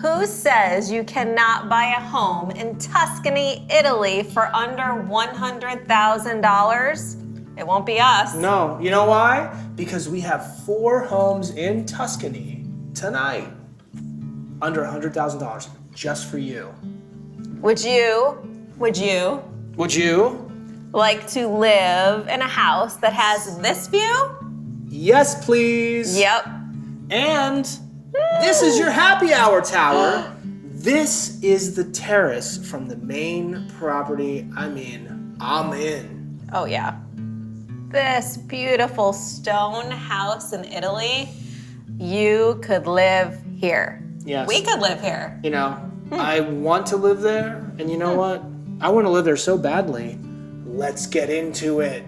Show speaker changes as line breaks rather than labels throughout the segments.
Who says you cannot buy a home in Tuscany, Italy for under $100,000? It won't be us.
No, you know why? Because we have 4 homes in Tuscany tonight under $100,000 just for you.
Would you like to live in a house that has this view?
Yes, please.
Yep.
And this is your happy hour tower. This is the terrace from the main property. I mean, I'm in.
Oh yeah. This beautiful stone house in Italy, you could live here.
Yes.
We could live here.
You know, I want to live there, and you know what? I want to live there so badly. Let's get into it.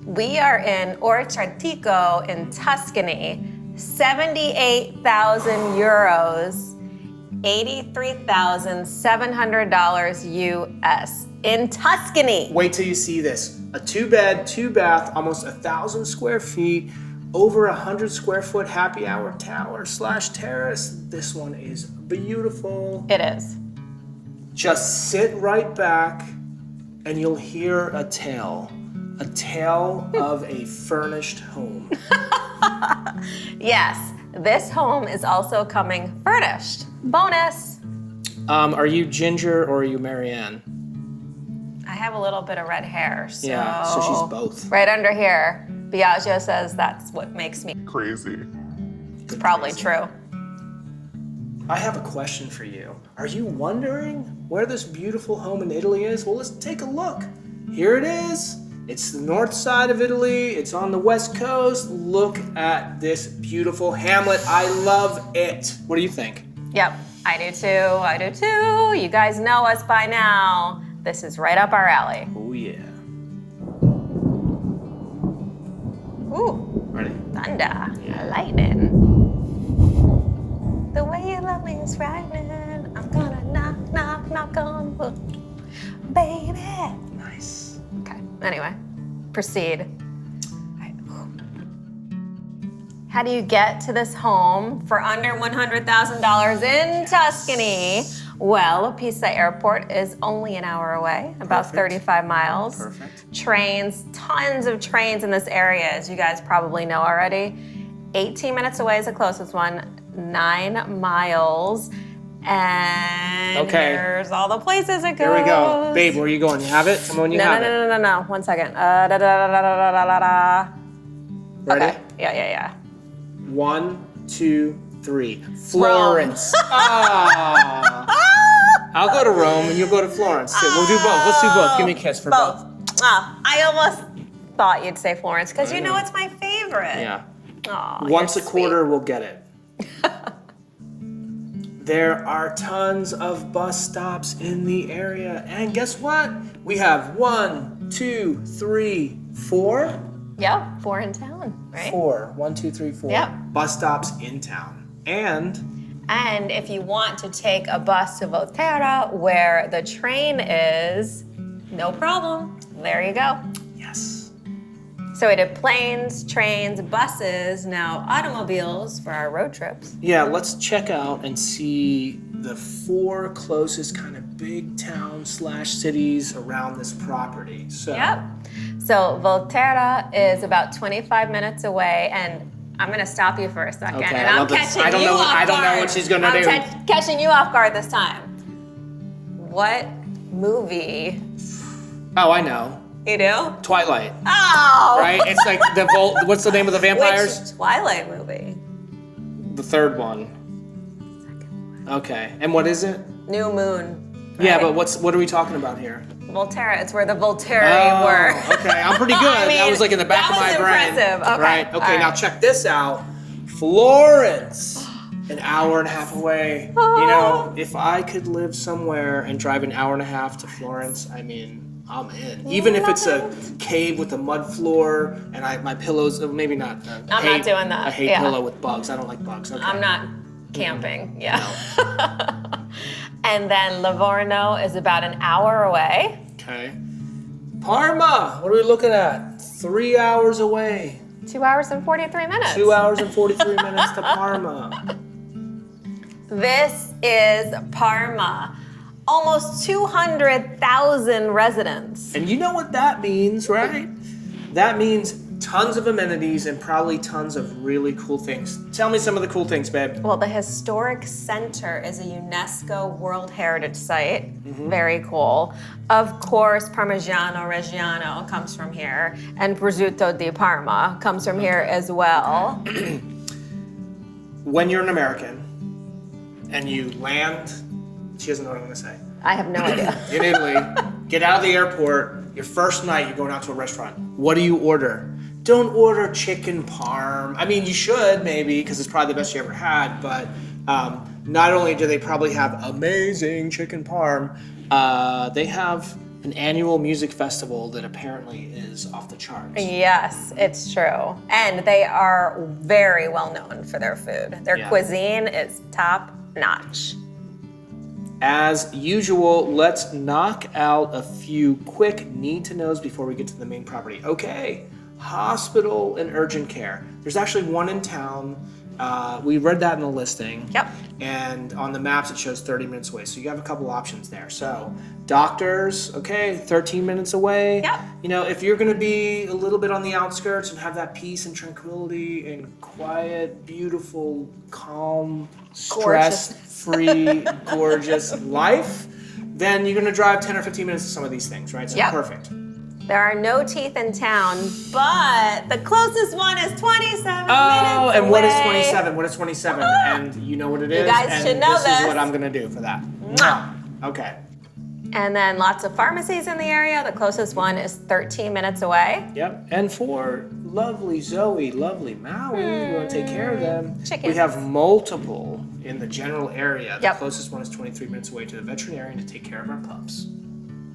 We are in Orchartico in Tuscany, 78,000 euros, $83,700 US in Tuscany.
Wait till you see this. A 2-bed, 2-bath, almost 1,000 square feet, over 100 square foot happy hour tower / terrace. This one is beautiful.
It is.
Just sit right back and you'll hear a tale of a furnished home.
Yes, this home is also coming furnished. Bonus.
Are you Ginger or are you Marianne?
I have a little bit of red hair, so...
Yeah, so she's both.
Right under here, Biaggio says that's what makes me
crazy.
It's probably true.
I have a question for you. Are you wondering where this beautiful home in Italy is? Well, let's take a look. Here it is. It's the north side of Italy. It's on the west coast. Look at this beautiful hamlet. I love it. What do you think?
Yep, I do too. You guys know us by now. This is right up our alley.
Oh yeah.
Ooh,
Ready?
thunder,
Yeah.
lightning. The way you love me is frightening. I'm gonna knock, knock, knock on wood. Baby.
Nice.
Okay, anyway, proceed. How do you get to this home for under $100,000 in Tuscany? Well, Pisa Airport is only an hour away, about 35 miles.
Perfect.
Trains, tons of trains in this area, as you guys probably know already. 18 minutes away is the closest one, 9 miles. And here's all the places it goes.
Here we go. Babe, where are you going? You have it? Tell me when you have it.
No. 1 second.
Ready?
Okay. Yeah.
1, 2, 3. Florence. Ah. I'll go to Rome and you'll go to Florence. We'll do both. Let's do both. Give me a kiss for both.
I almost thought you'd say Florence because you know it's my favorite.
Yeah.
Aw,
Once a
you're
quarter, we'll get it. There are tons of bus stops in the area. And guess what? We have 1, 2, 3, 4.
sweet. Yeah, 4 in town, right?
4. 1, 2, 3, 4.
Yep.
Bus stops in town. And
if you want to take a bus to Volterra where the train is, no problem. There you go.
yes.
So we did planes, trains, buses, now automobiles for our road trips.
Yeah, let's check out and see the 4 closest kind of big towns / cities around this property. So,
Yep. So Volterra is about 25 minutes away, and I'm gonna stop you for a second.
Okay,
and
I
I'm
love this.
catching
I don't
you
know what-
off
I don't know
guard.
what she's gonna do.
Catching you off guard this time. What movie?
Oh, I know.
You do?
Twilight.
Oh!
Right? It's like what's the name of the vampires?
Which Twilight movie?
The third one. Okay. And what is it?
New Moon.
Yeah,
right?
but what are we talking about here?
Volterra. It's where the Volturi were.
Okay, I'm pretty good.
I mean,
that was like in the back of my brain.
That was impressive. Okay.
Right. Okay,
All right.
now check this out. Florence. An hour and a half away. You know, if I could live somewhere and drive an hour and a half to Florence, I mean, I'm in. Even if it's a cave with a mud floor and my pillows, maybe not.
I'm not doing that.
I hate
Yeah.
pillow with bugs. I don't like bugs. Okay.
I'm not camping. Yeah. And then Livorno is about an hour away.
Okay. Parma. What are we looking at? 3 hours away.
2 hours and 43 minutes.
2 hours and 43 minutes to Parma.
This is Parma. Almost 200,000 residents.
And you know what that means, right? That means tons of amenities and probably tons of really cool things. Tell me some of the cool things, babe.
Well, the historic center is a UNESCO World Heritage Site. Very cool. Of course, Parmigiano Reggiano comes from here, and Prosciutto di Parma comes from here as well.
When you're an American and you land, she doesn't know what I'm gonna say.
I have no idea.
In Italy, get out of the airport, your first night, you're going out to a restaurant. What do you order? Don't order chicken parm. I mean, you should maybe, because it's probably the best you ever had, but not only do they probably have amazing chicken parm, they have an annual music festival that apparently is off the charts.
Yes, it's true. And they are very well known for their food. Their cuisine is top notch.
As usual, let's knock out a few quick need-to-knows before we get to the main property. Okay, hospital and urgent care. There's actually one in town. We read that in the listing.
Yep.
And on the maps, it shows 30 minutes away. So you have a couple options there. So doctors, okay, 13 minutes away.
Yep.
You know, if you're going to be a little bit on the outskirts and have that peace and tranquility and quiet, beautiful, calm, stress-free, gorgeous life, then you're going to drive 10 or 15 minutes to some of these things, right? So perfect.
There are no teeth in town, but the closest one is 27 minutes
Oh, and what is
away.
27? What is 27? And you know what it is?
You guys should know
this.
this.
Is what I'm going to do for that.
Mwah.
Okay.
And then lots of pharmacies in the area. The closest one is 13 minutes away.
Yep. And for lovely Zoe, lovely Maui, we want to take care of them.
Chickens.
We have multiple in the general area. The
Yep.
closest one is 23 minutes away to the veterinarian to take care of our pups.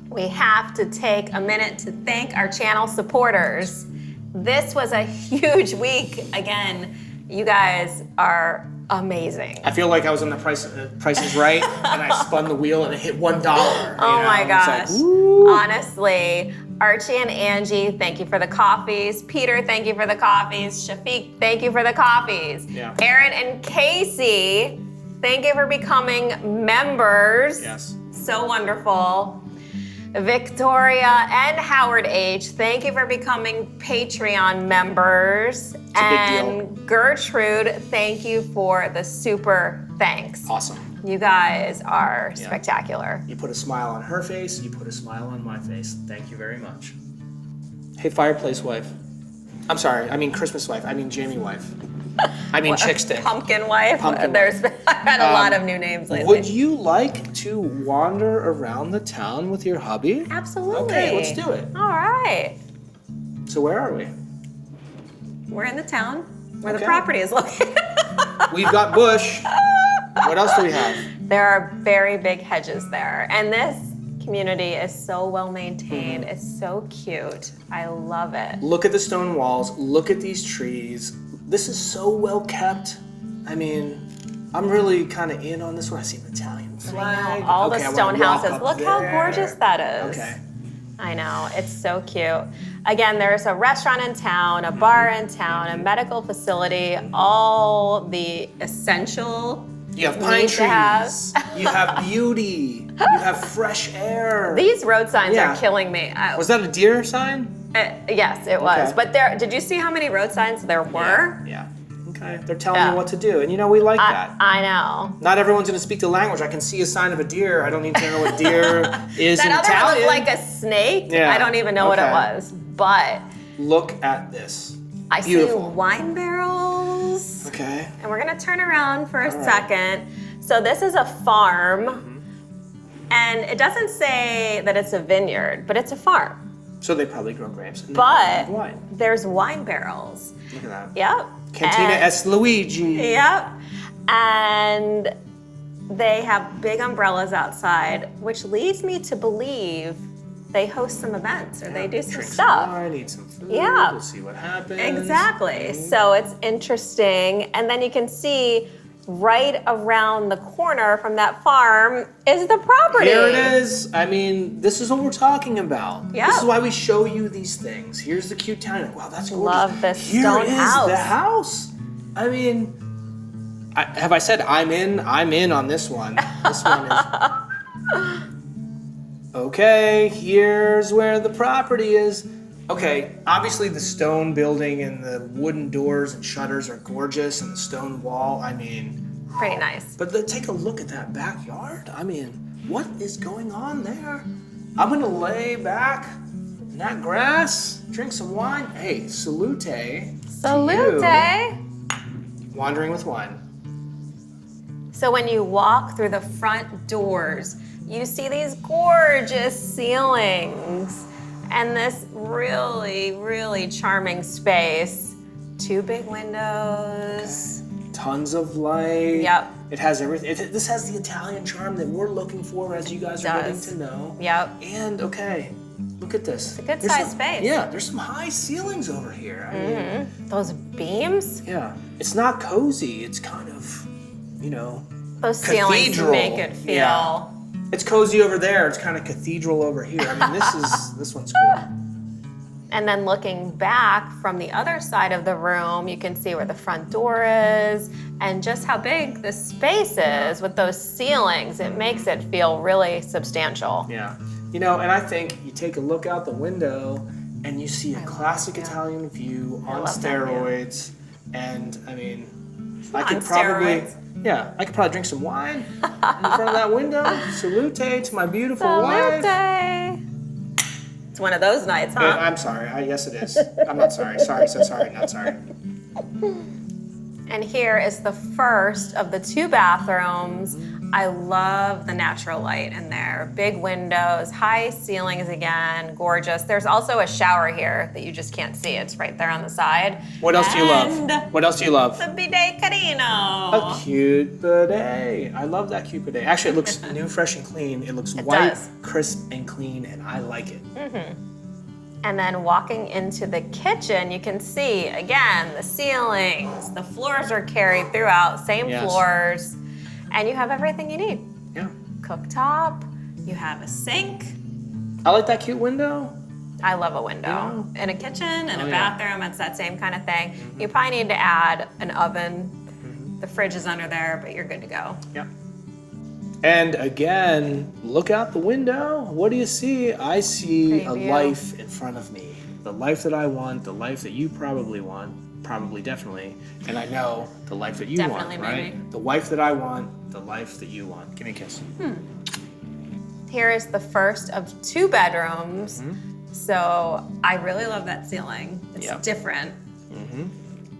We have to take a minute to thank our channel supporters. This was a huge week. Again, you guys are amazing.
I feel like I was on the Price is Right, and I spun the wheel and it hit $1.
Oh my gosh.
It's like, woo.
Honestly, Archie and Angie, thank you for the coffees. Peter, thank you for the coffees. Shafiq, thank you for the coffees.
Yeah.
Aaron and Casey, thank you for becoming members.
Yes.
So wonderful. Victoria and Howard H., thank you for becoming Patreon members.
It's a big deal.
Gertrude, thank you for the super thanks.
Awesome.
You guys are spectacular.
You put a smile on her face, you put a smile on my face. Thank you very much. Hey, fireplace wife. I'm sorry, I mean Christmas wife. I mean Jamie wife. I mean chick stick.
Pumpkin wife.
Pumpkin
I've had a lot of new names lately.
Would you like to wander around the town with your hubby?
Absolutely.
Okay, let's do it.
All right.
So where are we?
We're in the town where the
Okay.
property is located.
We've got bush. What else do we have?
There are very big hedges there. And this community is so well maintained. It's so cute. I love it.
Look at the stone walls. Look at these trees. This is so well kept. I mean, I'm really kind of in on this one. I see an Italian flag.
All the
Okay, I
stone
wanna walk
houses.
up
Look how
there.
gorgeous that is.
Okay.
I know, it's so cute. Again, there's a restaurant in town, a bar in town, a medical facility, all the essential
You have pine
need to have.
trees. You have beauty. You have fresh air.
These road signs
Yeah.
are killing me.
Was that a deer sign?
Yes, it was.
Okay.
But did you see how many road signs there were?
Yeah. Okay. They're telling
Yeah.
you what to do. And you know, we like that.
I know.
Not everyone's going to speak the language. I can see a sign of a deer. I don't need to know what deer is in
That other
Italian.
one looked like a snake.
Yeah.
I don't even know what it
Okay.
was. But
Look at this.
I
Beautiful.
see wine barrels.
Okay.
And we're gonna turn around for a
right.
second. So this is a farm.
Mm-hmm.
And it doesn't say that it's a vineyard, but it's a farm.
So they probably grow grapes. And they
But
have wine.
there's wine barrels.
Look at that.
Yep.
Cantina
And-
S. Luigi.
Yep. And they have big umbrellas outside, which leads me to believe they host some events or they do some
Drink
stuff.
Some wine, eat some food.
Yeah.
We'll see what happens.
Exactly. So it's interesting. And then you can see right around the corner from that farm is the property.
Here it is. I mean, this is what we're talking about.
Yeah.
This is why we show you these things. Here's the cute town. Wow, that's gorgeous.
Love this
Here
stone
is
house.
the house. I mean, have I said I'm in? I'm in on this one. This one is... Okay, here's where the property is. Okay, obviously the stone building and the wooden doors and shutters are gorgeous, and the stone wall, I mean...
Pretty nice.
But take a look at that backyard. I mean, what is going on there? I'm gonna lay back in that grass, drink some wine. Hey, salute.
Salute.
Wandering with wine.
So when you walk through the front doors, you see these gorgeous ceilings and this really, really charming space. 2 big windows.
Okay. Tons of light.
Yep.
It has everything. This has the Italian charm that we're looking for, as you guys are getting to know.
Yep.
And okay, look at this.
It's a good sized space.
Yeah, there's some high ceilings over here. I mean,
those beams.
yeah, it's not cozy. It's kind of, you know,
those ceilings
cathedral.
make it feel.
Yeah. It's cozy over there. It's kind of cathedral over here. I mean, this one's cool.
And then looking back from the other side of the room, you can see where the front door is and just how big the space is with those ceilings. It makes it feel really substantial.
Yeah. You know, and I think you take a look out the window and you see a classic Italian view on steroids. And I mean, I could probably, I could probably drink some wine in front of that window. Salute to my beautiful wife.
It's one of those nights, huh?
I'm sorry. Yes, it is. I'm not sorry. Sorry, so sorry, not sorry.
And here is the first of the 2 bathrooms. I love the natural light in there. Big windows, high ceilings again, gorgeous. There's also a shower here that you just can't see. It's right there on the side.
What else do you love? What else do you love?
The bidet carino.
A cute bidet. I love that cute bidet. Actually, it looks new, fresh, and clean. It looks white, crisp, and clean, and I like it.
And then walking into the kitchen, you can see, again, the ceilings, the floors are carried throughout, same floors, and you have everything you need.
Yeah.
Cooktop, you have a sink.
I like that cute window.
I love a window. In a kitchen, in a bathroom, it's that same kind of thing. You probably need to add an oven. The fridge is under there, but you're good to go.
Yep. And again, look out the window. What do you see? I see a life in front of me. The life that I want, the life that you probably want, probably, definitely. And I know the life that you want, right?
Maybe.
The wife that I want, the life that you want. Give me a kiss.
Here is the first of 2 bedrooms. So I really love that ceiling. It's different.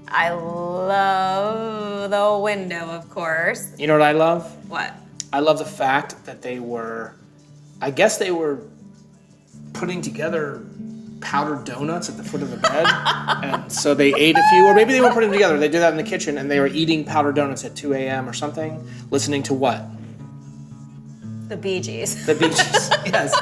I love the window, of course.
You know what I love?
What?
I love the fact that I guess they were putting together powdered donuts at the foot of the bed. And so they ate a few, or maybe they weren't putting them together. They did that in the kitchen, and they were eating powdered donuts at 2 a.m. or something, listening to what?
The Bee Gees.
The Bee Gees, yes.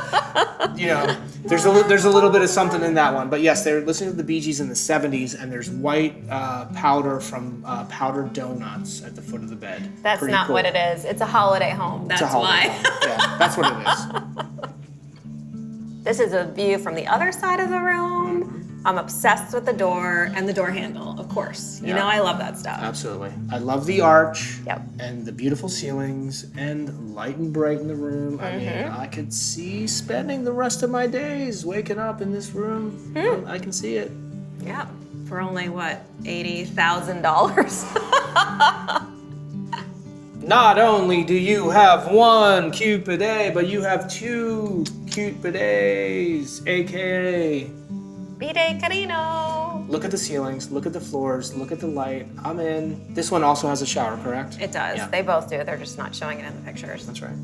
You know, there's a little bit of something in that one. But yes, they were listening to the Bee Gees in the 70s, and there's white powder from powdered donuts at the foot of the bed.
That's
Pretty
not
cool.
what it is. It's a holiday home. That's why.
Yeah, that's what it is.
This is a view from the other side of the room. I'm obsessed with the door and the door handle, of course. You know I love that stuff.
Absolutely. I love the arch
Yep.
and the beautiful ceilings and light and bright in the room. I mean, I could see spending the rest of my days waking up in this room. I can see it.
Yeah. For only, what, $80,000?
Not only do you have 1 cute bidet, but you have 2 cute bidets, aka...
Bidet carino.
Look at the ceilings, look at the floors, look at the light. I'm in. This one also has a shower, correct?
It does.
Yeah.
They both do. They're just not showing it in the pictures.
That's right.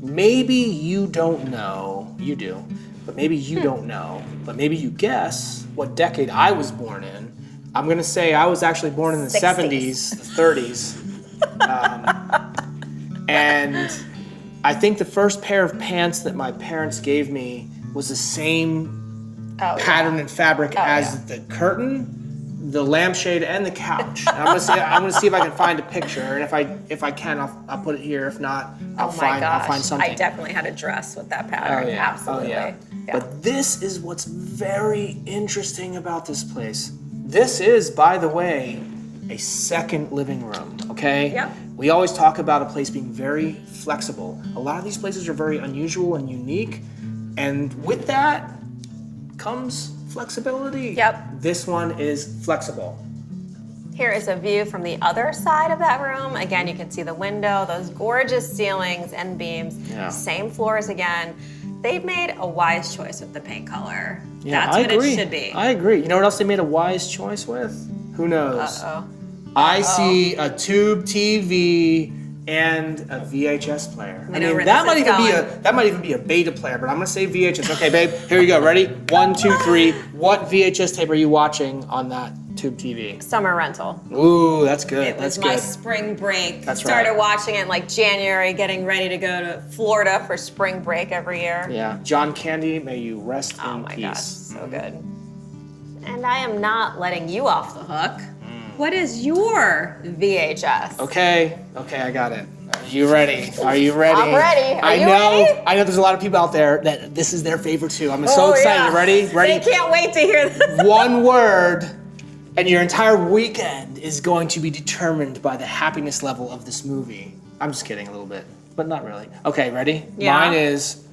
Maybe you don't know. You do. But maybe you don't know. But maybe you guess what decade I was born in. I'm going to say I was actually born in the 70s, the 30s. And I think the first pair of pants that my parents gave me was the same pattern and fabric as the curtain, the lampshade, and the couch. And I'm gonna see if I can find a picture, and if I can, I'll put it here. If not, I'll find something.
I definitely had a dress with that pattern. Absolutely.
Yeah. But this is what's very interesting about this place. This is, by the way, a second living room, okay?
Yep.
We always talk about a place being very flexible. A lot of these places are very unusual and unique, and with that comes flexibility.
Yep.
This one is flexible.
Here is a view from the other side of that room. Again, you can see the window, those gorgeous ceilings and beams.
Yeah.
Same floors again. They've made a wise choice with the paint color.
Yeah,
That's what it should be.
I agree. You know what else they made a wise choice with? Who knows?
Uh-oh.
I see a tube TV and a VHS player.
I know where this is
that might even be a beta player, but I'm gonna say VHS. Okay, babe, here you go. Ready? 1, 2, 3. What VHS tape are you watching on that tube TV?
Summer rental.
Ooh, that's good.
It was
That's
my
good.
spring break.
That's
Started
right.
watching it in like January, getting ready to go to Florida for spring break every year.
Yeah, John Candy, may you rest
Oh
in
my
peace.
gosh, so good. And I am not letting you off the hook. What is your VHS?
Okay, I got it. Are you ready? Are you ready?
I'm ready. Are you
know,
ready?
I know there's a lot of people out there that this is their favorite too. I'm so excited.
Yeah.
Ready?
They can't wait to hear this.
One word, and your entire weekend is going to be determined by the happiness level of this movie. I'm just kidding a little bit, but not really. Okay, ready?
Yeah.
Mine is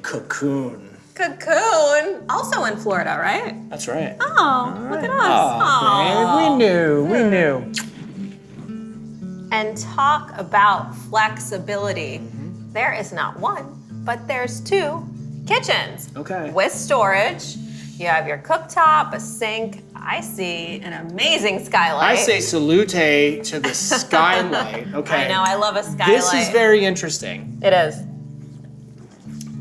Cocoon.
Cocoon, also in Florida, right?
That's right.
Oh, look at us.
Oh, babe, we knew.
And talk about flexibility. There is not one, but there's 2 kitchens.
Okay.
With storage. You have your cooktop, a sink. I see an amazing skylight.
I say salute to the skylight. Okay.
I know, I love a skylight.
This is very interesting.
It is.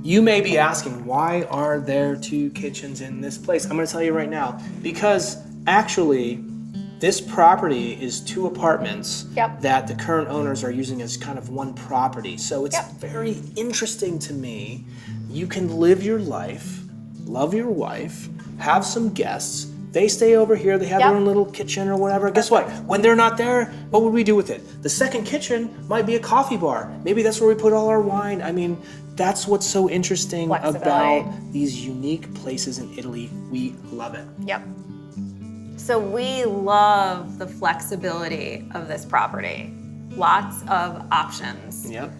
You may be asking, why are there 2 kitchens in this place? I'm going to tell you right now. Because actually, this property is 2 apartments
Yep.
that the current owners are using as kind of one property. So it's
Yep.
very interesting to me. You can live your life, love your wife, have some guests. They stay over here, they have
Yep.
their own little kitchen or whatever. Guess what? When they're not there, what would we do with it? The second kitchen might be a coffee bar. Maybe that's where we put all our wine. I mean, that's what's so interesting
Flexibility.
about these unique places in Italy. We love it.
Yep. So we love the flexibility of this property. Lots of options.
Yep.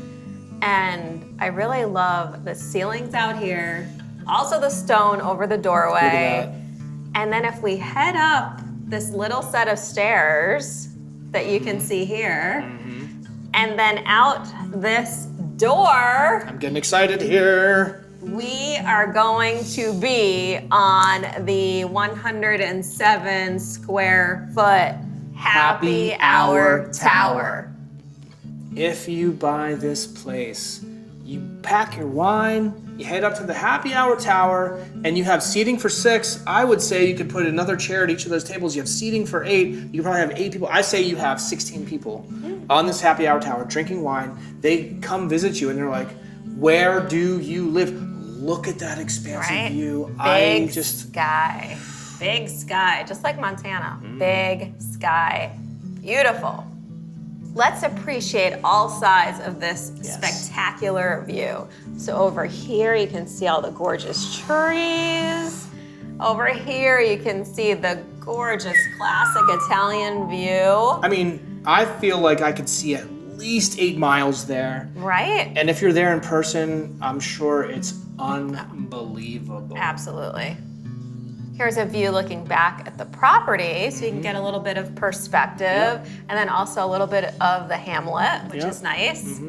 And I really love the ceilings out here, also the stone over the doorway.
Look at
And then if we head up this little set of stairs that you can see here, and then out this door,
I'm getting excited here.
we are going to be on the 107 square foot Happy Hour Tower.
If you buy this place, you pack your wine, you head up to the Happy Hour Tower, and you have seating for 6. I would say you could put another chair at each of those tables. You have seating for 8. You probably have 8 people. I say you have 16 people on this Happy Hour Tower drinking wine. They come visit you and they're like, where do you live? Look at that expansive
Right?
view.
Big sky. Big sky, just like Montana. Big sky. Beautiful. Let's appreciate all sides of this spectacular view. So over here, you can see all the gorgeous trees. Over here, you can see the gorgeous classic Italian view.
I mean, I feel like I could see at least 8 miles there.
Right?
And if you're there in person, I'm sure it's unbelievable.
Absolutely. Here's a view looking back at the property, so you can get a little bit of perspective, and then also a little bit of the hamlet, which is nice.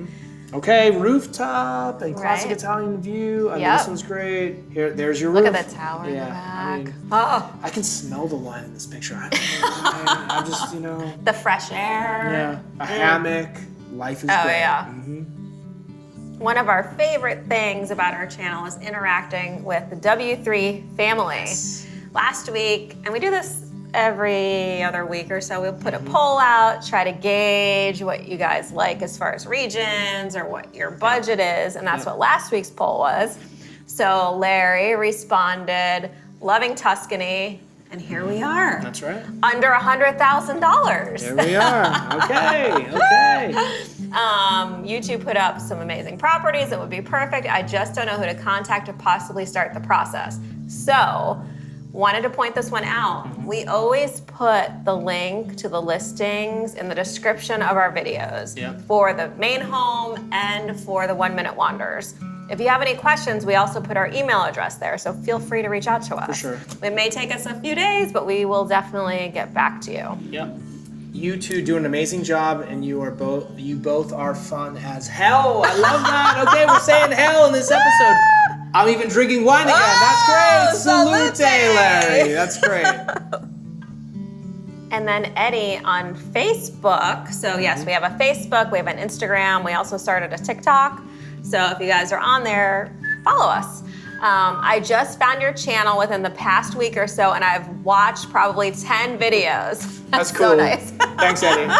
Okay, rooftop and classic
Right.
Italian view. I mean, this one's great. Here, there's your
Look
roof.
at the tower in the
I
back.
mean, I can smell the wine in this picture. I just, you know,
The fresh air.
a hammock. Life is
Oh,
great.
yeah. One of our favorite things about our channel is interacting with the W3 family. Last week, and we do this every other week or so, we'll put a poll out, try to gauge what you guys like as far as regions or what your budget is, and that's what last week's poll was. So Larry responded, loving Tuscany, and here we are.
That's right.
Under $100,000.
There we are. Okay.
YouTube put up some amazing properties that would be perfect. I just don't know who to contact to possibly start the process. So Wanted to point this one out. We always put the link to the listings in the description of our videos for the main home and for the 1 Minute Wanders. If you have any questions, we also put our email address there, so feel free to reach out to us.
For sure.
It may take us a few days, but we will definitely get back to you.
Yep. You two do an amazing job, and you both are fun as hell. I love that. Okay, we're saying hell in this episode. I'm even drinking wine again. That's great. Salute, Larry. That's great.
And then Eddie on Facebook. So yes, we have a Facebook, we have an Instagram, we also started a TikTok. So if you guys are on there, follow us. I just found your channel within the past week or so, and I've watched probably 10 videos.
That's cool.
So nice.
Thanks, Eddie.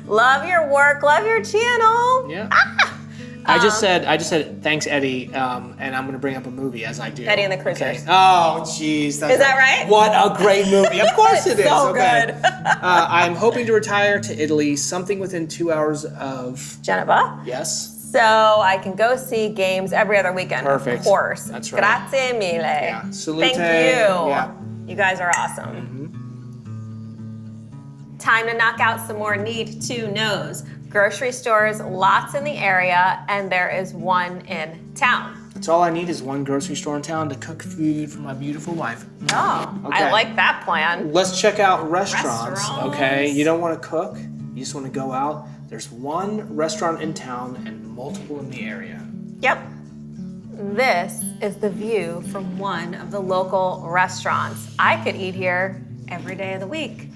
Love your work, love your channel.
Yeah. I just said thanks, Eddie, and I'm gonna bring up a movie as I do.
Eddie and the Cruisers.
Okay. Oh, jeez.
Is that right?
What a great movie! Of course it is.
So
okay.
good.
I'm hoping to retire to Italy, something within 2 hours of
Geneva.
Yes.
So I can go see games every other weekend.
Perfect.
Of course.
That's right.
Grazie mille.
Yeah. Salute.
Thank you.
Yeah.
You guys are awesome. Time to knock out some more need to knows. Grocery stores, lots in the area, and there is one in town.
That's all I need is one grocery store in town to cook food for my beautiful wife.
Oh,
Okay.
I like that plan.
Let's check out restaurants,
Restaurants.
okay? You don't want to cook, you just want to go out. There's one restaurant in town and multiple in the area.
Yep. This is the view from one of the local restaurants. I could eat here every day of the week.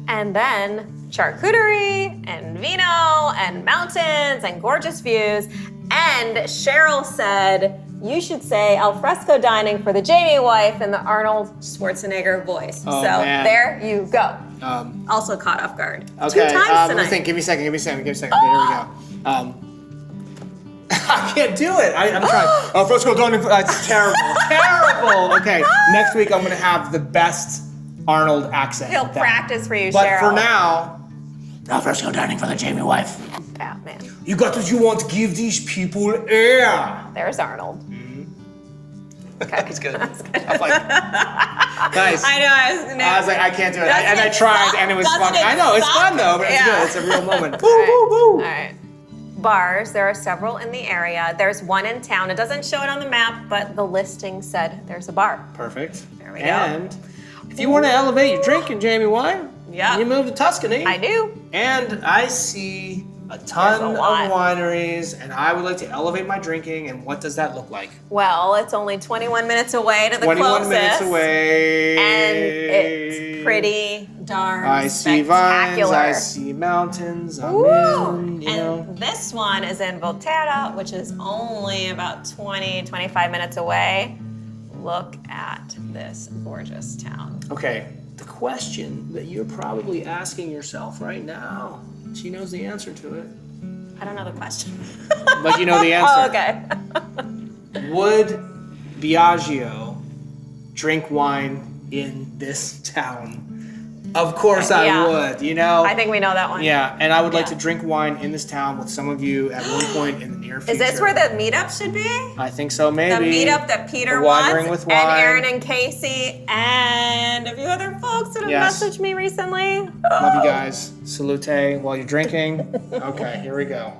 And then charcuterie and vino and mountains and gorgeous views. And Cheryl said, you should say alfresco dining for the Jamie wife in the Arnold Schwarzenegger voice.
Oh,
so
man.
there you go.
Also
caught off guard.
Okay,
2 times
let me
tonight.
think. Give me a second. Okay, here we go. I can't do it. I'm trying. Alfresco dining. It's terrible. Terrible. Okay, next week I'm going to have the best Arnold accent.
He'll practice for you,
But
Cheryl.
for now, alfresco dining for the Jamie wife.
Batman.
You got what you want to give these people air.
There's Arnold. Okay.
That's good. That's good. I'm like, nice.
I know.
I was like, I can't do it.
Doesn't
I
it
tried,
suck?
and it was
Doesn't
fun.
it
I know, it's
suck?
fun though, but it's
Yeah.
good. It's a real moment. Woo,
All right.
woo, woo.
All right. Bars, there are several in the area. There's one in town. It doesn't show it on the map, but the listing said there's a bar.
Perfect.
There we go.
And if you want to elevate your drinking, Jamie wine,
Yeah.
you move to Tuscany.
I do.
And I see a ton
There's
of
a lot.
wineries, and I would like to elevate my drinking. And what does that look like?
Well, it's only 21 minutes away to the
21
closest.
minutes away.
And it's pretty darn
I see vines,
spectacular.
I see mountains, I'm
Woo!
in, you
And
know.
this one is in Volterra, which is only about 25 minutes away. Look at this gorgeous town.
Okay, the question that you're probably asking yourself right now, she knows the answer to it,
I don't know the question.
but you know the answer.
Oh, okay.
Would Biaggio drink wine in this town? Of course I
Yeah.
would, you know?
I think we know that one.
Yeah, and I would like
Yeah.
to drink wine in this town with some of you at one point in the near future.
Is this where the meetup should be?
I think so, maybe.
The meetup that Peter
The
wants,
Wandering with
and
Wine.
Aaron and Casey, and a few other folks that have
Yes.
messaged me recently.
Love you guys. Salute while you're drinking. Okay, here we go.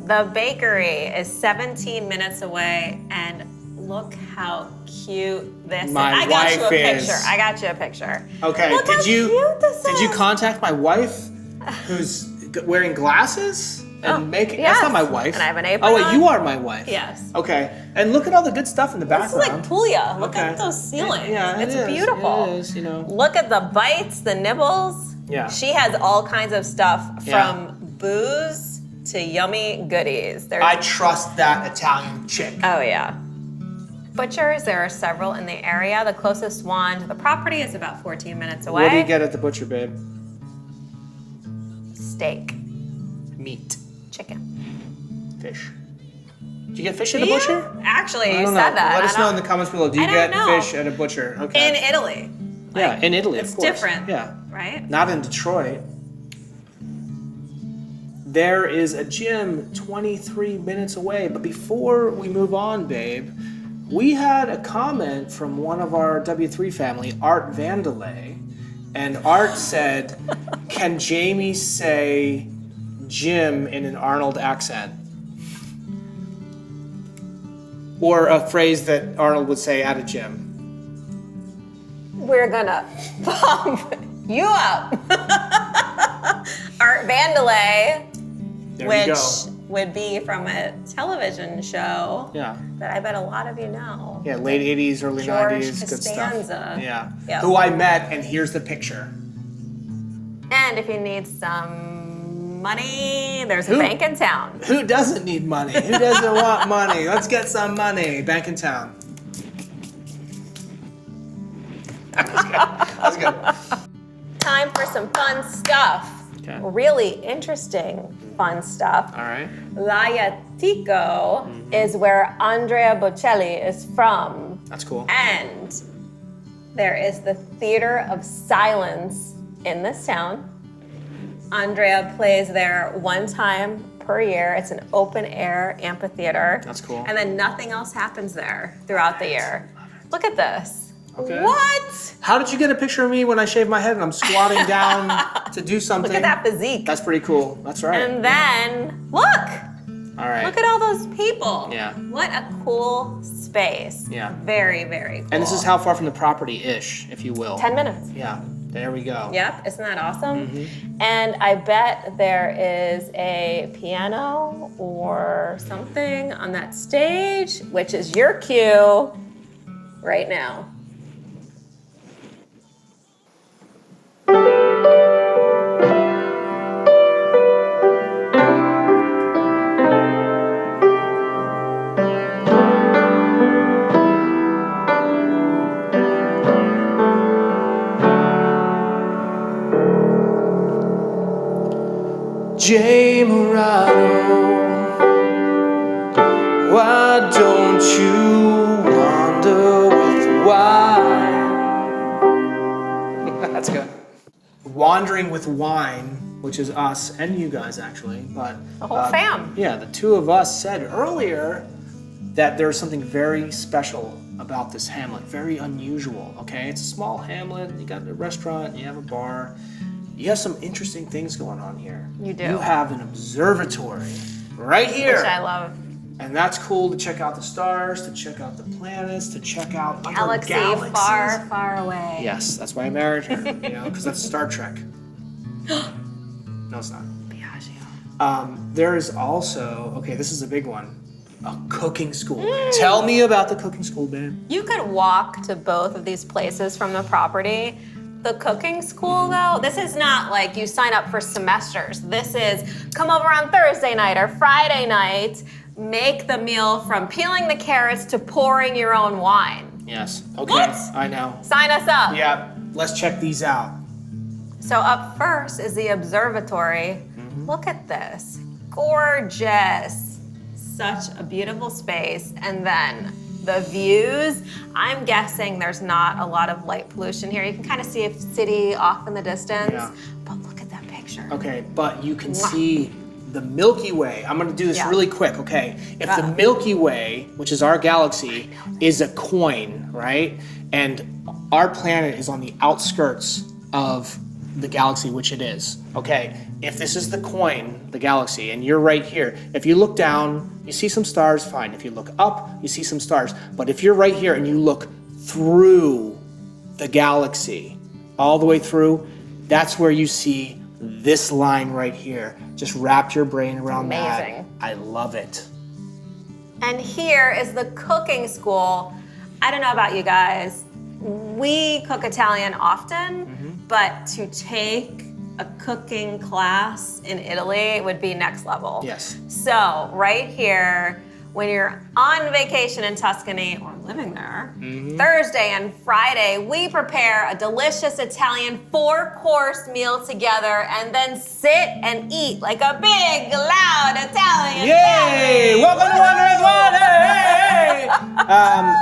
The bakery is 17 minutes away, and look how cute this
My
is. I got you a
wife is.
picture. I got you a picture.
Okay,
Look how
did you
cute this
did you
is.
contact my wife who's wearing glasses and making
yes.
That's not my wife.
And I have an apron
Oh wait,
on.
you are my wife.
Yes.
Okay. And look at all the good stuff in the
This is
background.
like Puglia. Look
Okay.
at those ceilings.
Yeah,
it's
it is.
beautiful.
It is, you know.
Look at the bites, the nibbles.
Yeah.
She has all kinds of stuff
Yeah.
from booze to yummy goodies. There's
I trust that Italian chick.
Oh, yeah. Butchers, there are several in the area. The closest one to the property is about 14 minutes away.
What do you get at the butcher, babe?
Steak,
Meat.
chicken.
Fish. Do you get fish at a butcher?
Actually,
I
you
don't
said
know.
that.
Let
I
us know
don't-
in the comments below. Do you
I
get
don't know.
fish at a butcher? Okay.
In Italy.
Yeah, in Italy,
It's
of course.
different.
Yeah.
Right?
Not in Detroit. There is a gym 23 minutes away, but before we move on, babe, We had a comment from one of our W3 family, Art Vandelay, and Art said, "Can Jamie say Jim in an Arnold accent?" Or a phrase that Arnold would say at a gym.
We're gonna pump you up. Art Vandelay,
There
which
you go.
would be from a television show
Yeah.
that I bet a lot of you know.
Yeah, late 80s, early
George
90s, good stuff.
Costanza.
Yeah.
Yep.
Who I met, and here's the picture.
And if you need some money, there's a bank in town.
Who doesn't need money? Who doesn't want money? Let's get some money. Bank in town. That's good.
Time for some fun stuff.
Okay.
Really interesting fun stuff.
All right.
Laiatico is where Andrea Bocelli is from.
That's cool.
And there is the Theater of Silence in this town. Andrea plays there one time per year. It's an open air amphitheater.
That's cool.
And then nothing else happens there throughout the year. Look at this.
Okay.
What?
How did you get a picture of me when I shave my head and I'm squatting down to do something?
Look at that physique.
That's pretty cool. That's right.
And then, look!
All right.
Look at all those people.
Yeah.
What a cool space.
Yeah.
Very, very cool.
And this is how far from the property-ish, if you will.
10 minutes.
Yeah. There we go.
Yep, isn't that awesome?
Mm-hmm.
And I bet there is a piano or something on that stage, which is your cue right now.
Jay Morano, why don't you wander with wine? That's good. Wandering with Wine, which is us and you guys actually, but
The whole fam.
Yeah, the two of us said earlier that there's something very special about this hamlet, very unusual. Okay, it's a small hamlet. You got a restaurant, you have a bar. You have some interesting things going on here.
You do.
You have an observatory right here.
Which I love.
And that's cool to check out the stars, to check out the planets, to check out other
Galaxy
galaxies.
far, far away.
Yes, that's why I married her, because that's Star Trek. No, it's not.
Biaggio.
There is also, okay, this is a big one, a cooking school. Tell me about the cooking school, babe.
You could walk to both of these places from the property. The cooking school, though, this is not like you sign up for semesters. This is come over on Thursday night or Friday night, make the meal from peeling the carrots to pouring your own wine.
Yes, okay,
What?
I know.
Sign us up.
Yeah, let's check these out.
So up first is the observatory. Look at this, gorgeous. Such a beautiful space. And then the views, I'm guessing there's not a lot of light pollution here. You can kind of see a city off in the distance,
Yeah.
but look at that picture.
Okay, but you can see the Milky Way. I'm gonna do this
Yeah.
really quick, okay? If the Milky Way, which is our galaxy, is a coin, right? And our planet is on the outskirts of the galaxy, which it is, okay? If this is the coin, the galaxy, and you're right here, if you look down, you see some stars, fine. If you look up, you see some stars. But if you're right here and you look through the galaxy, all the way through, that's where you see this line right here. Just wrap your brain around that.
Amazing.
I love it.
And here is the cooking school. I don't know about you guys. We cook Italian often, but to take a cooking class in Italy would be next level.
Yes.
So right here, when you're on vacation in Tuscany or living there, Thursday and Friday, we prepare a delicious Italian 4-course meal together and then sit and eat like a big, loud Italian
Yay!
family.
Welcome to Wonders One! Hey!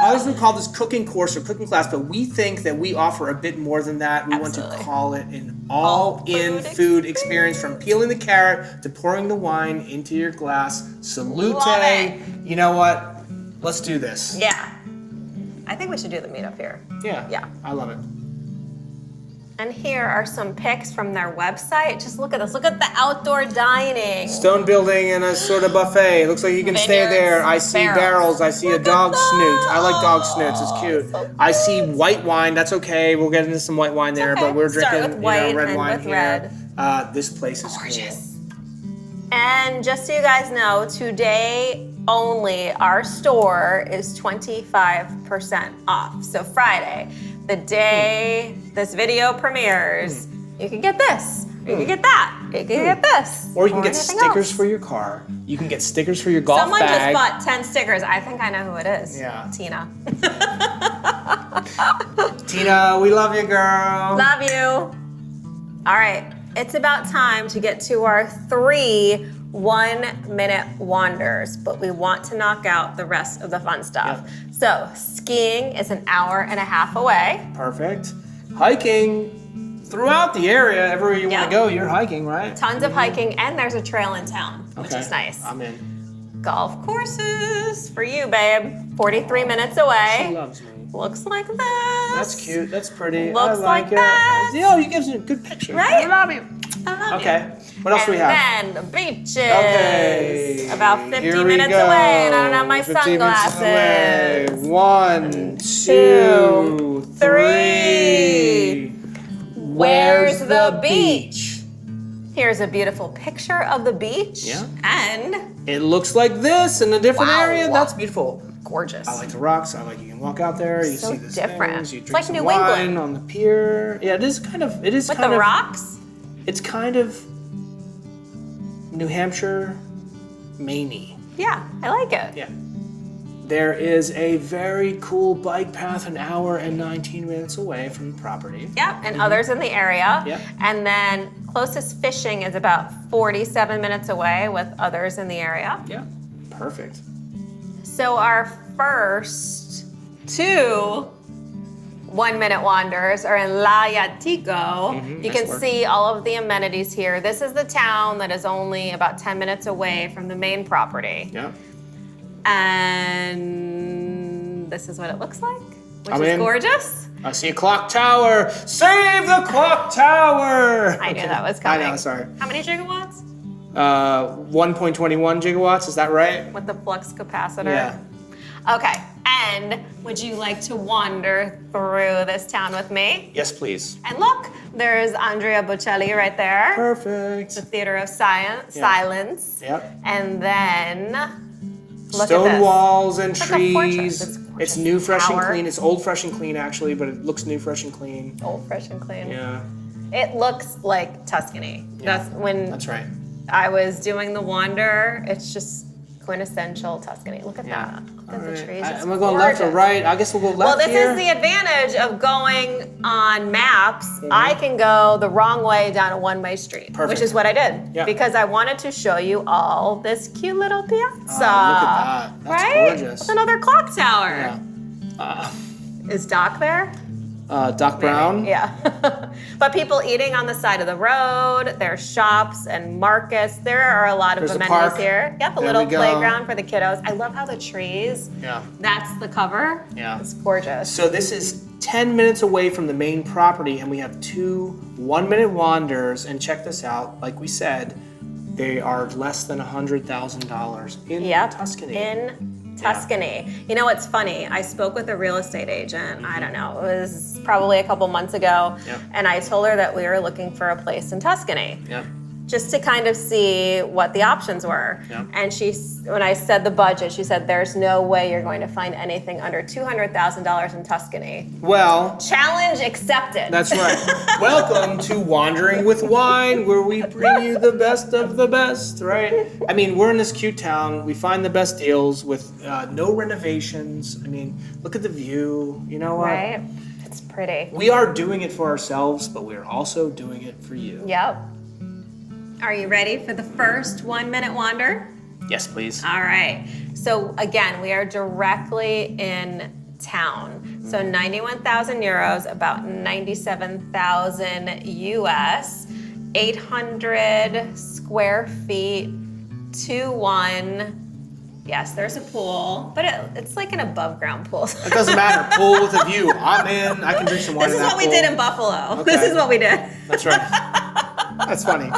Others would call this cooking course or cooking class, but we think that we offer a bit more than that. We want to
Absolutely.
call it an all-in
food
food experience, from peeling the carrot to pouring the wine into your glass. Salute!
Love it.
You know what? Let's do this.
Yeah. I think we should do the meetup here.
Yeah.
Yeah.
I love it.
And here are some pics from their website. Just look at this. Look at the outdoor dining.
Stone building and a sort of buffet. It looks like you can stay there. I see barrels. I see a dog snoot. I like dog snoots. It's cute.
So
I see white wine. That's okay. We'll get into some white wine there, but we're
Start
drinking
with white
red
and
wine
with
here.
red.
This place is
Gorgeous. And just so you guys know, today only our store is 25% off. So Friday, the day this video premieres, you can get this, you can get that, you can get this.
Or you can get
anything
stickers
else.
for your car. You can get stickers for your golf
Someone
bag.
just bought 10 stickers. I think I know who it is.
Yeah.
Tina.
Tina, we love you, girl.
Love you. All right, it's about time to get to our 3 1-minute wanders, but we want to knock out the rest of the fun stuff.
Yep.
So skiing is an hour and a half away.
Perfect. Hiking throughout the area, everywhere you want
Yep.
to go, you're hiking, right?
Tons of hiking, and there's a trail in town, which is nice.
I'm in.
Golf courses for you, babe. 43 minutes
She
away.
loves me.
Looks like this.
That's cute. That's pretty.
Looks
I like it.
that.
Yeah, you give us a good picture.
Right?
I love you.
I love you.
Okay. What else do we have?
And then beaches.
Okay.
About 50
Here we
minutes
go.
away, and I don't have my
50 minutes away.
sunglasses.
1, 2, 3.
Where's the beach? Here's a beautiful picture of the beach.
Yeah.
And
It looks like this in a different
Wow.
area. That's beautiful.
gorgeous.
I like the rocks. I like you can walk out there. You
So
see the
different.
things. You
It's
drink
like
some
New
wine
England.
on the pier. Yeah, it is kind of. It is
With
kind
the
of.
rocks?
It's kind of New Hampshire, Maine-y.
Yeah, I like it.
Yeah. There is a very cool bike path an hour and 19 minutes away from the property.
Yep, and others in the area.
Yep.
And then closest fishing is about 47 minutes away with others in the area.
Yeah. Perfect.
So our first 2 1-minute wanders are in La Yatico. You
nice
can
work.
see all of the amenities here. This is the town that is only about 10 minutes away from the main property.
Yeah.
And this is what it looks like, which
I'm
is
in.
gorgeous.
I see a clock tower. Save the clock tower.
I knew that was coming.
I know, sorry.
How many gigawatts?
1.21 gigawatts, is that right?
With the flux capacitor?
Yeah.
Okay, and would you like to wander through this town with me?
Yes, please.
And look, there's Andrea Bocelli right there.
Perfect.
The Theater of Silence.
Yep.
And then, look at
Stone
this.
walls and
It's like a fortress.
trees.
It's
It's
gorgeous.
new, fresh, and
Tower.
clean. It's old, fresh, and clean, actually, but it looks new, fresh, and clean.
Old, fresh, and clean.
Yeah,
It looks like Tuscany.
Yeah.
That's when
that's right.
I was doing the wander. It's just quintessential Tuscany. Look at that. Look at the trees. It's
Am I going left or
gorgeous.
right? I guess we'll go left
Well, this
here.
is the advantage of going on maps. I can go the wrong way down a one-way street,
Perfect.
which is what I did.
Yeah.
Because I wanted to show you all this cute little piazza.
Look at that. That's
right?
gorgeous.
With another clock tower.
Yeah.
Is Doc there?
Doc Brown.
Yeah. But people eating on the side of the road, there's shops and markets. There are a lot of
There's a
amenities
park.
here. Yep, a
There
little
we go.
playground for the kiddos. I love how the trees,
Yeah.
that's the cover.
Yeah.
It's gorgeous.
So this is 10 minutes away from the main property, and we have 2 1-minute wanders. And check this out. Like we said, they are less than $100,000 in
Yep,
Tuscany.
in Tuscany. You know what's funny? I spoke with a real estate agent, I don't know, it was probably a couple months ago,
Yep.
and I told her that we were looking for a place in Tuscany.
Yeah.
Just to kind of see what the options were.
Yeah.
And when I said the budget, she said, there's no way you're going to find anything under $200,000 in Tuscany.
Well,
Challenge accepted.
that's right. Welcome to Wandering with Wine, where we bring you the best of the best, right? I mean, we're in this cute town. We find the best deals with no renovations. I mean, look at the view. You know what?
Right? It's pretty.
We are doing it for ourselves, but we're also doing it for you.
Yep. Are you ready for the first 1-minute wander?
Yes, please.
All right. So again, we are directly in town. So 91,000 euros, about 97,000 US, 800 square feet, 2-1, Yes, there's a pool, but it's like an above ground pool.
It doesn't matter. Pool with a view. I'm in. I can drink some wine.
This is what we did in Buffalo.
Okay.
This is what we did.
That's right. That's funny.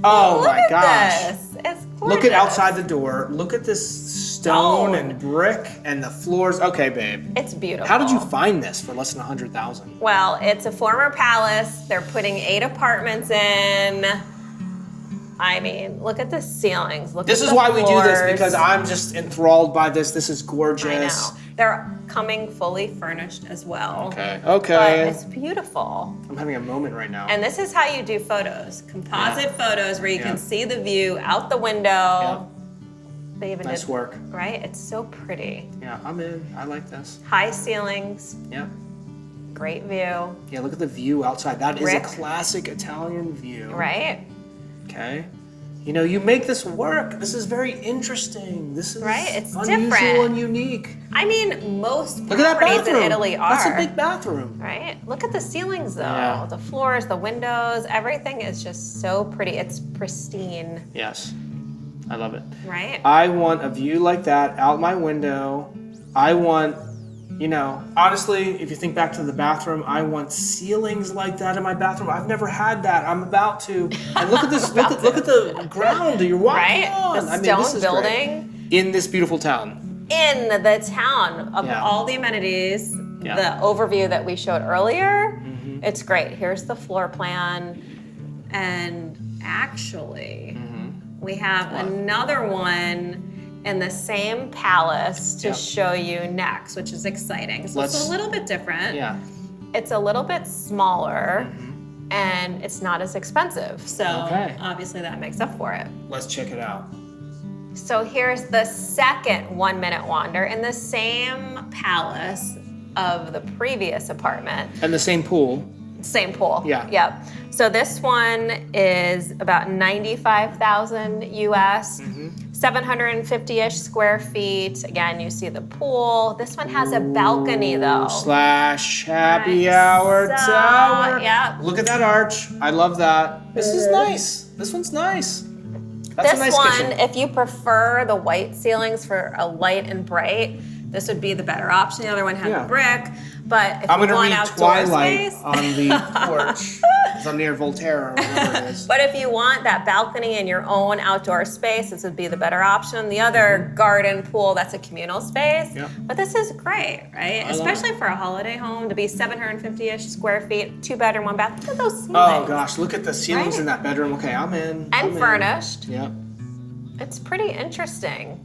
Oh my gosh.
This. It's gorgeous.
Look at outside the door. Look at this stone and brick and the floors. Okay, babe.
It's beautiful.
How did you find this for less than 100,000?
Well, it's a former palace. They're putting 8 apartments in. I mean, look at the ceilings.
This is why we do this, because I'm just enthralled by this. This is gorgeous.
I know. They're coming fully furnished as well.
Okay.
But it's beautiful.
I'm having a moment right now.
And this is how you do photos. Composite photos where you can see the view out the window. They even
nice work.
Right? It's so pretty.
Yeah, I'm in. I like this.
High ceilings.
Yeah.
Great view.
Yeah, look at the view outside. That is a classic Italian view.
Right?
Okay. You know, you make this work. This is very interesting. This is
it's
unusual
different
and unique.
I mean, most
Look at that
properties
bathroom.
in Italy are.
That's a big bathroom.
Right? Look at the ceilings though.
Yeah.
The floors, the windows, everything is just so pretty. It's pristine.
Yes. I love it.
Right?
I want a view like that out my window. I want, you know, honestly, if you think back to the bathroom, I want ceilings like that in my bathroom. I've never had that. I'm about to. And look at this. look at the ground you're walking on.
The stone building.
Great. In this beautiful town.
In the town of all the amenities, the overview that we showed earlier. It's great. Here's the floor plan. And actually, we have another one in the same palace to show you next, which is exciting. So it's a little bit different.
Yeah.
It's a little bit smaller and it's not as expensive. So obviously that makes up for it.
Let's check it out.
So here's the second 1 minute wander in the same palace of the previous apartment.
And the same pool.
Same pool.
Yeah.
Yep. So this one is about 95,000 US, 750-ish square feet. Again, you see the pool. This one has a balcony though.
/ happy hour tower.
Yeah.
Look at that arch. I love that. This is nice. This one's nice. That's
this
a nice
one,
kitchen.
if you prefer the white ceilings for a light and bright, this would be the better option. The other one had brick, but if
I'm
you
gonna
want
read
outdoor
Twilight
space,
on the porch, because I'm near Voltaire or whatever it is.
But if you want that balcony and your own outdoor space, this would be the better option. The other garden pool, that's a communal space.
Yep.
But this is great, right? Especially for a holiday home to be 750-ish square feet, 2-bedroom, 1-bath. Look at those ceilings.
Oh gosh, look at the ceilings in that bedroom. Okay, I'm in.
And furnished.
Yep.
It's pretty interesting.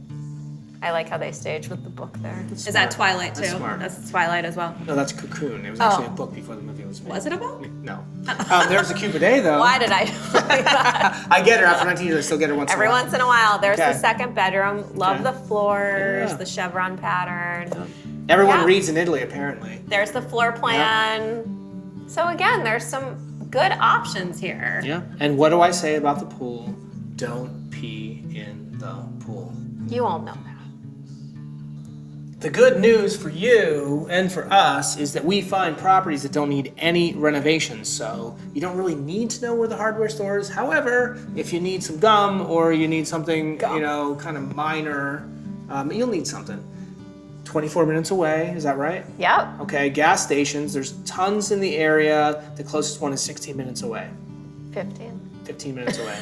I like how they staged with the book there. Is that Twilight too?
That's smart.
That's Twilight as well.
No, that's Cocoon. It was actually a book before the movie was made.
Was it a book?
No. There's a Cuba Day though.
Why did I do that?
I get her after 19 years. I still get her once in a
Every
while.
once in a while. There's the second bedroom. Love the floors,
Yeah.
the chevron pattern.
Everyone reads in Italy, apparently.
There's the floor plan. So again, there's some good options here.
Yeah. And what do I say about the pool? Don't pee in the pool.
You all know that.
The good news for you and for us is that we find properties that don't need any renovations, so you don't really need to know where the hardware store is. However, if you need some gum or you need something, you know, kind of minor, you'll need something. 24 minutes away, is that right?
Yep.
Okay, gas stations, there's tons in the area. The closest one is 16 minutes away.
15
minutes away.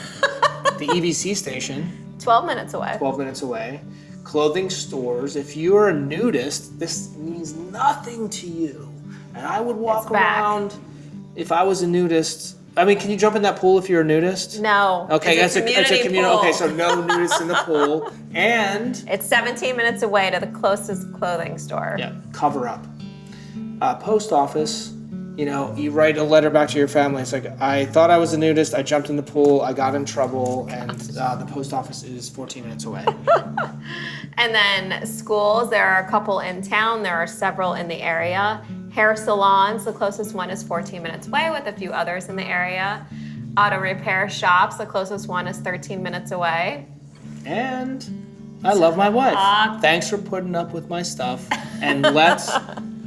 The EVC station,
12 minutes away.
12 minutes away. Clothing stores. If you're a nudist, this means nothing to you. And I would walk around if I was a nudist. I mean, can you jump in that pool if you're a nudist?
No.
Okay,
it's a
communal.
pool.
Okay, so no nudists in the pool. And
It's 17 minutes away to the closest clothing store.
yeah, cover up. Post office. You know, you write a letter back to your family. It's like, I thought I was a nudist. I jumped in the pool. I got in trouble, and the post office is 14 minutes away.
And then schools, there are a couple in town. There are several in the area. Hair salons, the closest one is 14 minutes away with a few others in the area. Auto repair shops, the closest one is 13 minutes away.
And I love my wife. Thanks for putting up with my stuff. And let's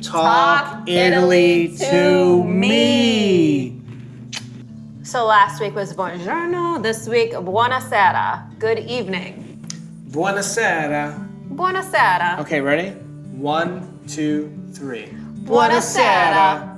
talk Italy to me.
So last week was buongiorno. This week, buonasera. Good evening.
Buonasera.
Buonasera.
Okay, ready? 1, 2, 3.
Buonasera.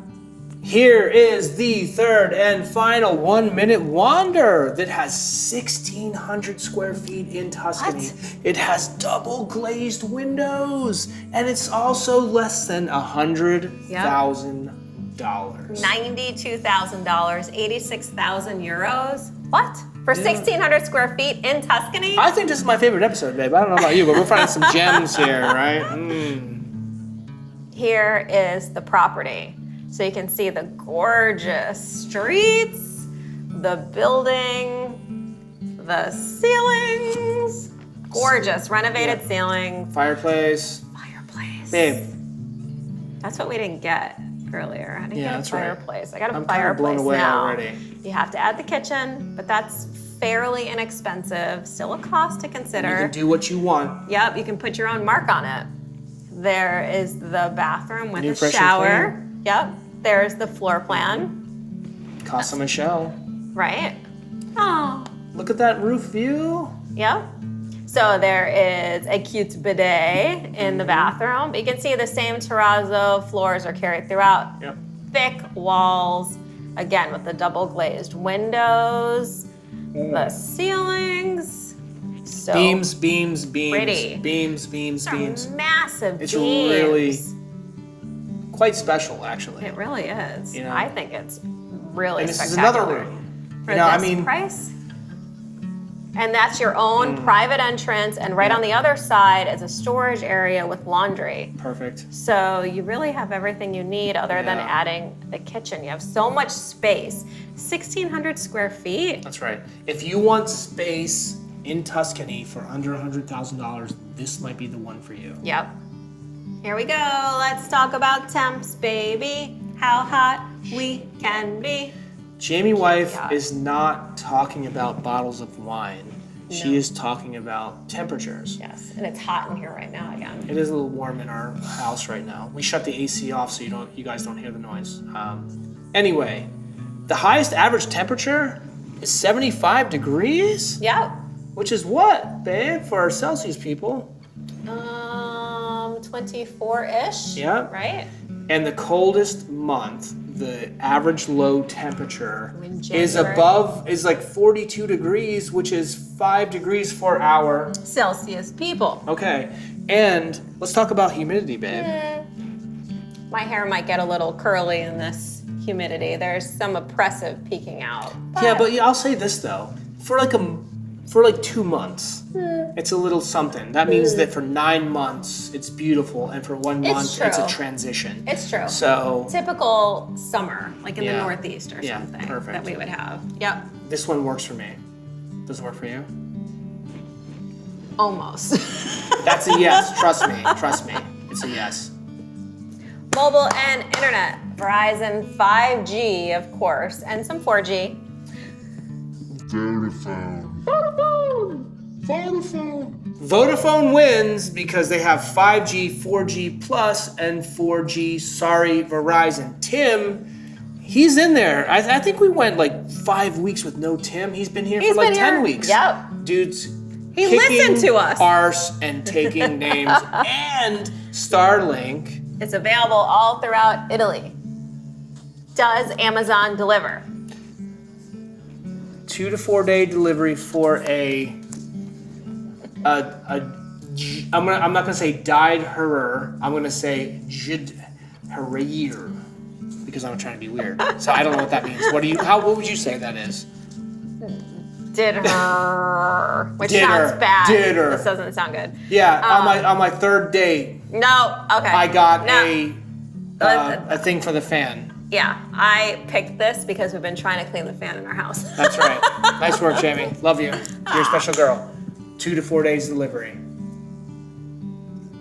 Here is the third and final 1-minute wander that has 1,600 square feet in Tuscany.
What?
It has double glazed windows, and it's also less than $100,000.
$92,000, 86,000 euros. What? For 1,600 square feet in Tuscany?
I think this is my favorite episode, babe. I don't know about you, but we're finding some gems here, right?
Here is the property. So you can see the gorgeous streets, the building, the ceilings, gorgeous renovated ceilings.
Fireplace. Babe.
That's what we didn't get earlier. I didn't get a
that's right.
fireplace. I got a
I'm
fireplace
kind of blown away
now.
already.
You have to add the kitchen, but that's fairly inexpensive. Still a cost to consider.
You can do what you want.
Yep, you can put your own mark on it. There is the bathroom with
New,
a
fresh, and
shower.
clean.
Yep. There's the floor plan.
Casa Michelle.
Right? Oh.
Look at that roof view.
Yep. So there is a cute bidet in the bathroom. But you can see the same terrazzo floors are carried throughout.
Yep.
Thick walls, again with the double glazed windows, the ceilings. So
Beams.
pretty.
Beams.
Massive
It's
beams.
really quite special, actually.
It really is.
You know?
I think it's really
And this is
spectacular.
another room.
For
You know, I
this
mean,
price? And that's your own private entrance, and right on the other side is a storage area with laundry.
perfect.
So you really have everything you need other than
Yeah.
adding the kitchen. You have so much space. 1,600 square feet.
That's right. If you want space in Tuscany for under $100,000, this might be the one for you.
Yep. Here we go. Let's talk about temps, baby. How hot we can be.
Jamie wife
Yeah.
is not talking about bottles of wine. She is talking about temperatures.
Yes, and it's hot in here right now again.
It is a little warm in our house right now. We shut the AC off so you guys don't hear the noise. Anyway, the highest average temperature is 75 degrees,
Yep.
which is what, babe, for our Celsius people?
24-ish.
Yeah.
Right?
And the coldest month, the average low temperature
In
is
January.
like 42 degrees, which is 5 degrees for our.
Celsius people.
Okay, and let's talk about humidity, babe.
My hair might get a little curly in this humidity. There's some oppressive peeking out.
Yeah, but I'll say this though, for like 2 months, it's a little something. That means that for 9 months, it's beautiful, and for 1 month, it's a
true.
transition.
It's true.
So
Typical summer, like in the
Yeah.
Northeast or
Yeah,
something
perfect.
that we would have. Yep.
this one works for me. Does it work for you?
Almost.
That's a yes. Trust me. It's a yes.
Mobile and internet. Verizon 5G, of course, and some 4G.
Vodafone wins because they have 5G, 4G Plus, and 4G. Sorry, Verizon. Tim, he's in there. I think we went like 5 weeks with no Tim. He's been here for like 10 weeks.
Yep.
Dude's
He
kicking
listened to us.
arse and taking names. And Starlink.
It's available all throughout Italy. Does Amazon deliver?
2 to 4 day delivery for I'm not gonna say dyed herrer. I'm gonna say jid herrer because I'm trying to be weird. So I don't know what that means. What would you say that is?
Did her, which
Did
sounds
her.
bad.
Did her.
This doesn't sound good.
Yeah, on my third date,
No. Okay.
I got
No.
a thing for the fan.
Yeah, I picked this because we've been trying to clean the fan in our house.
That's right. Nice work, Jamie. Love you. You're a special girl. 2 to 4 days delivery.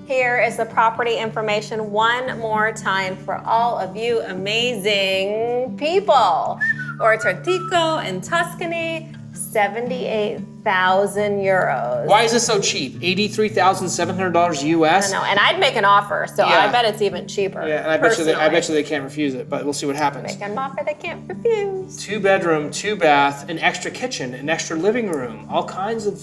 Here is the property information one more time for all of you amazing people. Ortortico in Tuscany, 78,000 euros.
Why is this so cheap? $83,700 US.
I don't know, and I'd make an offer, so
Yeah.
I bet it's even cheaper.
Yeah, and I bet you they can't refuse it, but we'll see what happens.
Make an offer they can't refuse.
2 bedroom, 2 bath, an extra kitchen, an extra living room, all kinds of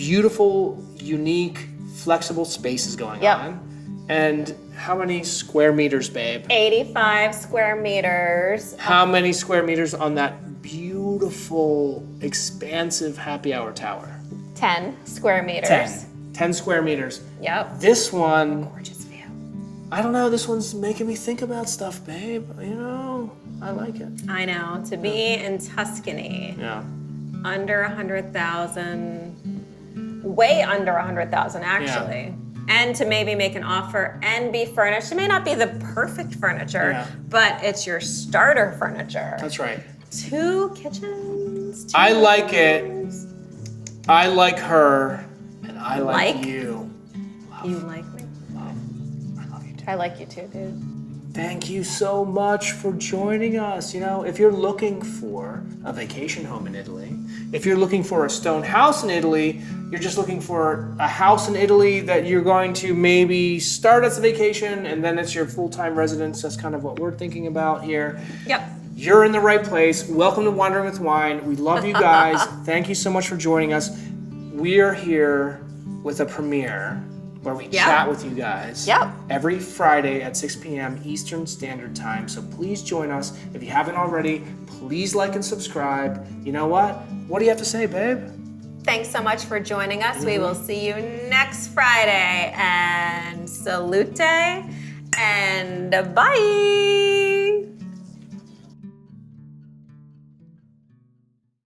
beautiful, unique, flexible spaces going on. And how many square meters, babe?
85 square meters.
How many square meters on that beautiful, expansive happy hour tower?
10 square meters.
10 square meters.
Yep.
This one,
Gorgeous view.
I don't know, this one's making me think about stuff, babe. You know, I like it.
I know. To be in Tuscany,
Yeah.
under 100,000, way under 100,000 actually. And to maybe make an offer and be furnished. It may not be the perfect furniture, but it's your starter furniture.
That's right.
2 kitchens. 2
I like it.
rooms.
I like her, and I like you.
You like me?
Love. I love you too.
I like you too, dude.
Thank you so much for joining us. You know, if you're looking for a vacation home in Italy, if you're looking for a stone house in Italy, you're just looking for a house in Italy that you're going to maybe start as a vacation and then it's your full-time residence. That's kind of what we're thinking about here.
Yep.
You're in the right place. Welcome to Wandering with Wine. We love you guys. Thank you so much for joining us. We are here with a premiere where we chat with you guys every Friday at 6 p.m. Eastern Standard Time. So please join us. If you haven't already, please like and subscribe. You know what? What do you have to say, babe?
Thanks so much for joining us. We will see you next Friday. And salute and bye.